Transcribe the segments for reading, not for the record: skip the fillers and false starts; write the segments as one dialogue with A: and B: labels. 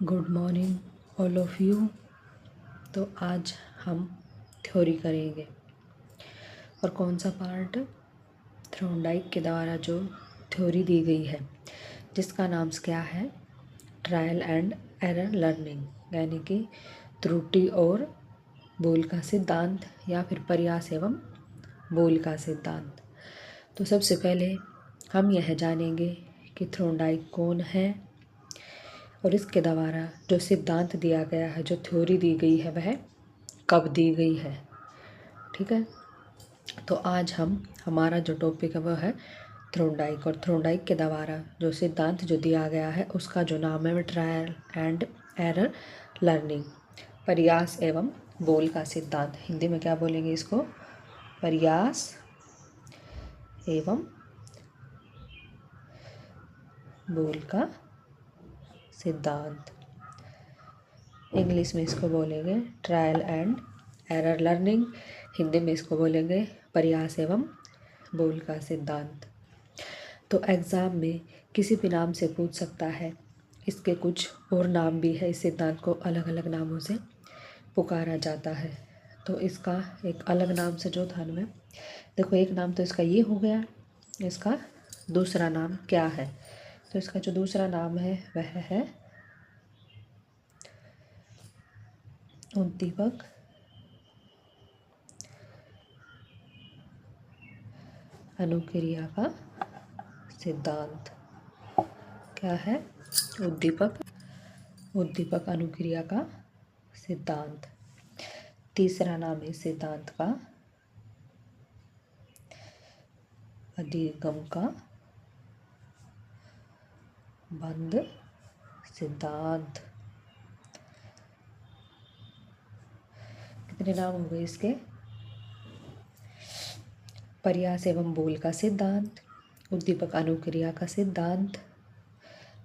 A: Good morning all of you. तो आज हम थ्योरी करेंगे। और कौन सा पार्ट? थ्रोनडाइक के द्वारा जो थ्योरी दी गई है जिसका नाम क्या है? ट्रायल एंड एरर लर्निंग, यानी कि त्रुटि और बोल का सिद्धांत या फिर प्रयास एवं बोल का सिद्धांत। तो सबसे पहले हम यह जानेंगे कि थ्रोनडाइक कौन है और इसके द्वारा जो सिद्धांत दिया गया है, जो थ्योरी दी गई है, वह कब दी गई है। ठीक है, तो आज हमारा जो टॉपिक है वह है थ्रोनडाइक। और थ्रोनडाइक के द्वारा जो सिद्धांत जो दिया गया है उसका जो नाम है वह ट्रायल एंड एरर लर्निंग, प्रयास एवं बोल का सिद्धांत। हिंदी में क्या बोलेंगे इसको? प्रयास एवं बोल का सिद्धांत। इंग्लिश में इसको बोलेंगे trial and error learning, Hindi में इसको बोलेंगे प्रयास एवं बोल का सिद्धांत। तो एग्ज़ाम में किसी भी नाम से पूछ सकता है। इसके कुछ और नाम भी है, इस सिद्धांत को अलग अलग नामों से पुकारा जाता है। तो इसका एक अलग नाम से जो था में देखो, एक नाम तो इसका ये हो गया, इसका दूसरा नाम क्या है? तो इसका जो दूसरा नाम है वह है उद्दीपक अनुक्रिया का सिद्धांत। क्या है? उद्दीपक अनुक्रिया का सिद्धांत। तीसरा नाम है सिद्धांत का अधिगम का बंध सिद्धांत। कितने नाम हो गए इसके? प्रयास एवं बोल का सिद्धांत, उद्दीपक अनुक्रिया का सिद्धांत,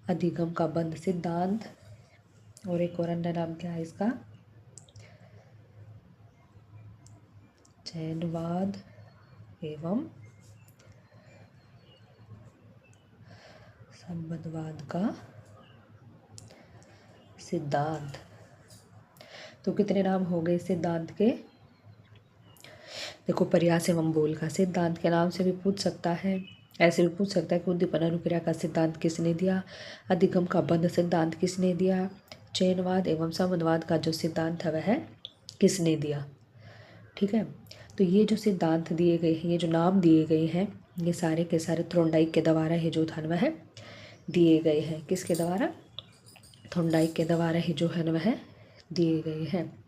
A: अधिगम का बंध सिद्धांत, और एक और अन्य नाम क्या है इसका? चयनवाद एवं संबंधवाद का सिद्धांत। तो कितने नाम हो गए सिद्धांत के? देखो, प्रयास एवं बोल का सिद्धांत के नाम से भी पूछ सकता है, ऐसे भी पूछ सकता है कि उद्दीपन अनुक्रिया का सिद्धांत किसने दिया, अधिगम का बंध सिद्धांत किसने दिया, चयनवाद एवं संबंधवाद का जो सिद्धांत है वह किसने दिया। ठीक है, तो ये जो सिद्धांत दिए गए हैं, ये जो नाम दिए गए हैं, ये सारे के सारे थ्रोनडाइक के द्वारा ही जो था वह दिए गए हैं। किसके द्वारा? थ्रोनडाइक के द्वारा ही जो है वह दिए गए हैं।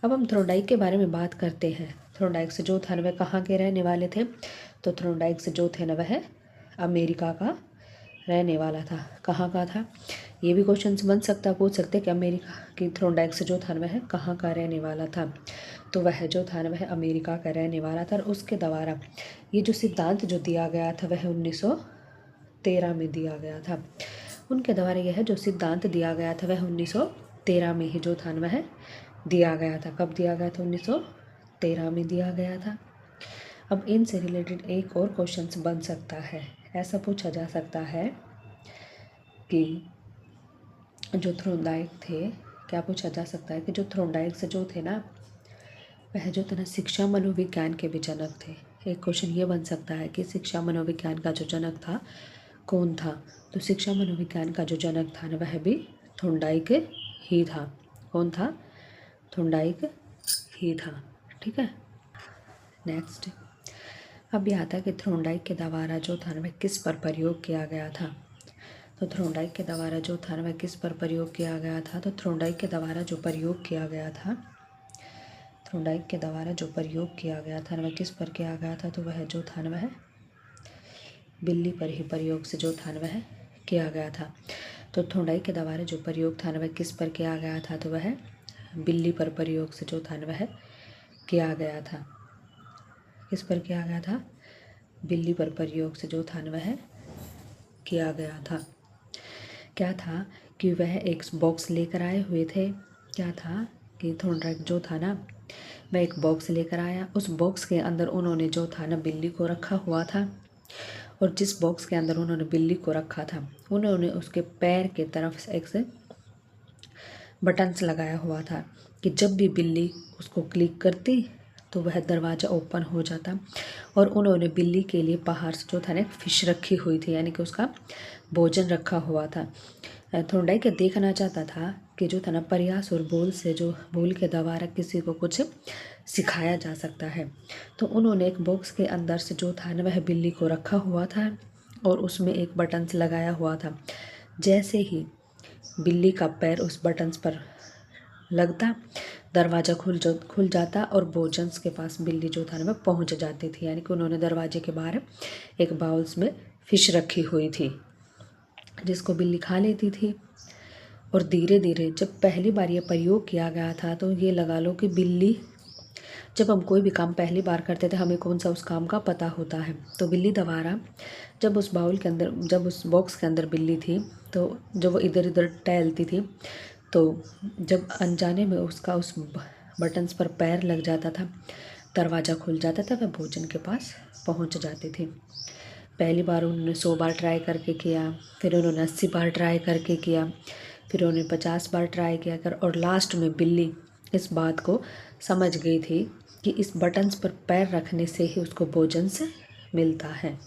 A: अब हम थ्रोनडाइक के बारे में बात करते हैं। थ्रोनडाइक से जो था वह कहाँ के रहने वाले थे? तो थ्रोनडाइक से जो थे ना वह अमेरिका का रहने वाला था। कहाँ का था? ये भी क्वेश्चन बन सकता, पूछ सकते कि अमेरिका की थ्रोनडाइक से जो था वह कहाँ का रहने वाला था। तो वह जो था वह अमेरिका का रहने वाला था। और उसके द्वारा ये जो सिद्धांत जो दिया गया था वह 1913 में दिया गया था। उनके द्वारा यह जो सिद्धांत दिया गया था वह 1913 में ही जो था वह दिया गया था। कब दिया गया था? 1913 में दिया गया था। अब इनसे रिलेटेड एक और क्वेश्चन बन सकता है। ऐसा पूछा जा सकता है कि जो थ्रोनडाइक थे, क्या पूछा जा सकता है कि जो थ्रोनडाइक से जो थे ना वह जो थे ना शिक्षा मनोविज्ञान के भी जनक थे। एक क्वेश्चन ये बन सकता है कि शिक्षा मनोविज्ञान का जो जनक था कौन था? तो शिक्षा मनोविज्ञान का जो जनक था ना वह भी थ्रोनडाइक ही था। कौन था? थ्रोनडाइक ही था। ठीक है, नेक्स्ट अब यह आता है कि थ्रोनडाइक के द्वारा जो था ना वह किस पर प्रयोग किया गया था। तो थ्रोनडाइक के द्वारा जो था ना वह किस पर प्रयोग किया गया था? तो थ्रोनडाइक के द्वारा जो प्रयोग किया गया था, थ्रोनडाइक के द्वारा जो प्रयोग किया गया था ना वह किस पर किया गया था? तो वह जो था ना वह बिल्ली पर ही प्रयोग से जो था ना वह किया गया था। तो थ्रोनडाइक के द्वारा जो प्रयोग था ना वह किस पर किया गया था? तो वह बिल्ली पर प्रयोग से जो था ना वह किया गया था। किस पर किया गया था? बिल्ली पर प्रयोग से जो था ना वह किया गया था। क्या था कि वह एक बॉक्स लेकर आए हुए थे। क्या था कि थ्रोनडाइक जो था ना वह एक बॉक्स लेकर आया। उस बॉक्स के अंदर उन्होंने जो था ना बिल्ली को रखा हुआ था, और जिस बॉक्स के अंदर उन्होंने बिल्ली को रखा था उन्होंने उसके पैर के तरफ से एक से बटन्स लगाया हुआ था कि जब भी बिल्ली उसको क्लिक करती तो वह दरवाज़ा ओपन हो जाता। और उन्होंने बिल्ली के लिए बाहर से जो था ना फिश रखी हुई थी, यानी कि उसका भोजन रखा हुआ था। थोर्नडाइक देखना चाहता था कि जो था ना प्रयास और बोल के द्वारा किसी को कुछ सिखाया जा सकता है। तो उन्होंने एक बॉक्स के अंदर से जो था ना वह बिल्ली को रखा हुआ था और उसमें एक बटन लगाया हुआ था। जैसे ही बिल्ली का पैर उस बटन्स पर लगता, दरवाज़ा खुल जाता और भोजन के पास बिल्ली जो था ना वह पहुंच जाती थी। यानी कि उन्होंने दरवाजे के बाहर एक बाउल्स में फिश रखी हुई थी जिसको बिल्ली खा लेती थी। और धीरे धीरे जब पहली बार ये प्रयोग किया गया था तो ये लगा लो कि बिल्ली, जब हम कोई भी काम पहली बार करते थे हमें कौन सा उस काम का पता होता है, तो बिल्ली दोबारा जब उस बॉक्स के अंदर बिल्ली थी तो जब वो इधर उधर टहलती थी तो जब अनजाने में उसका उस बटन्स पर पैर लग जाता था, दरवाज़ा खुल जाता था, वह भोजन के पास पहुंच जाती थी। पहली बार उन्होंने 100 बार ट्राई करके किया, फिर उन्होंने 80 बार ट्राई करके किया, फिर उन्होंने 50 बार ट्राई किया और लास्ट में बिल्ली इस बात को समझ गई थी कि इस बटन्स पर पैर रखने से ही उसको भोजन से मिलता है।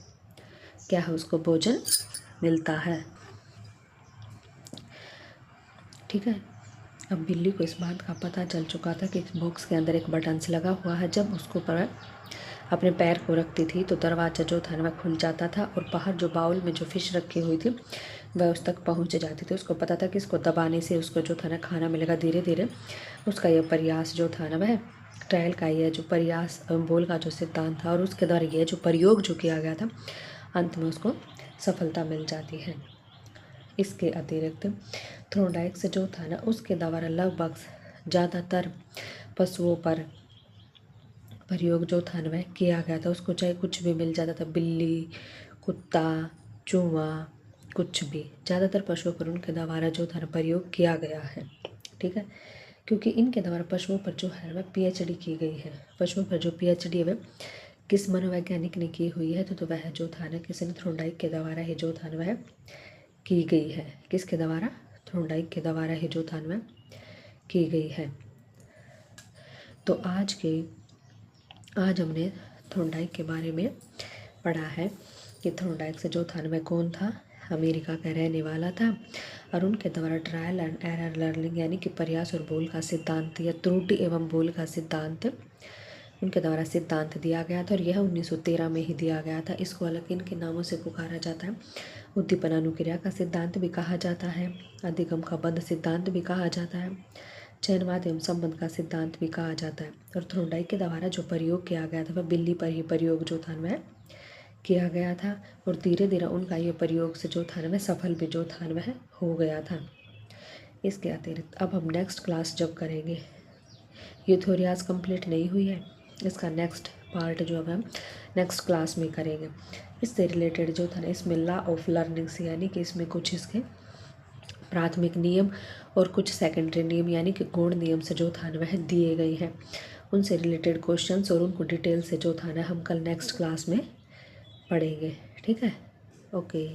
A: क्या है? उसको भोजन मिलता है। ठीक है। अब बिल्ली को इस बात का पता चल चुका था कि इस बॉक्स के अंदर एक बटन्स लगा हुआ है। जब उसको पर अपने पैर को रखती थी तो दरवाज़ा जो था ना वह खुल जाता था और बाहर जो बाउल में जो फिश रखी हुई थी वह उस तक पहुंच जाती थी। उसको पता था कि इसको दबाने से उसको जो था ना खाना मिलेगा। धीरे धीरे उसका यह प्रयास जो था ना वह ट्रायल का यह जो प्रयास बोल का जो सिद्धांत था और उसके द्वारा यह जो प्रयोग जो किया गया था अंत में उसको सफलता मिल जाती है। इसके अतिरिक्त थ्रोडाइक से जो था ना उसके द्वारा लगभग ज़्यादातर पशुओं पर प्रयोग जो था ना वह किया गया था। उसको चाहे कुछ भी मिल जाता था, बिल्ली, कुत्ता, चूहा, कुछ भी, ज़्यादातर पशुओं पर उनके द्वारा जो था ना प्रयोग किया गया है। ठीक है, क्योंकि इनके द्वारा पशुओं पर जो है वह पीएचडी की गई है। पशुओं पर जो पीएचडी है वह किस मनोवैज्ञानिक ने की हुई है तो वह जो था ना किसी ने थ्रोडाइक के द्वारा ही जो था ना वह की गई है। किसके द्वारा? थ्रोडाइक के द्वारा ही जो था ना वह की गई है। तो आज हमने थ्रोडाइक के बारे में पढ़ा है कि थ्रोडाइक से जो था ना वह कौन था? अमेरिका का रहने वाला था और उनके द्वारा ट्रायल एंड एरर लर्निंग यानी कि प्रयास और बोल का सिद्धांत या त्रुटि एवं बोल का सिद्धांत उनके द्वारा सिद्धांत दिया गया था और यह 1913 में ही दिया गया था। इसको अलग इनके नामों से पुकारा जाता है। उद्दीपन अनुक्रिया का सिद्धांत भी कहा जाता है, अधिगम का बंध सिद्धांत भी कहा जाता है, चयनवाद एवं संबंध का सिद्धांत भी कहा जाता है। और थ्रोडाइक के द्वारा जो प्रयोग किया गया था वह बिल्ली पर ही प्रयोग जो था वह किया गया था और धीरे धीरे उनका ये प्रयोग से जो था ना वह सफल भी जो था वह हो गया था। इसके अतिरिक्त अब हम नेक्स्ट क्लास जब करेंगे, ये थ्योरी आज कंप्लीट नहीं हुई है, इसका नेक्स्ट पार्ट जो अब हम नेक्स्ट क्लास में करेंगे। इससे रिलेटेड जो था ना इसमें लॉ ऑफ लर्निंग से यानी कि इसमें कुछ इसके प्राथमिक नियम और कुछ सेकेंडरी नियम यानी कि गौण नियम से जो था ना वह दिए गए हैं, उनसे रिलेटेड क्वेश्चंस और उनको डिटेल से जो था ना हम कल नेक्स्ट क्लास में पढ़ेंगे। ठीक है, ओके।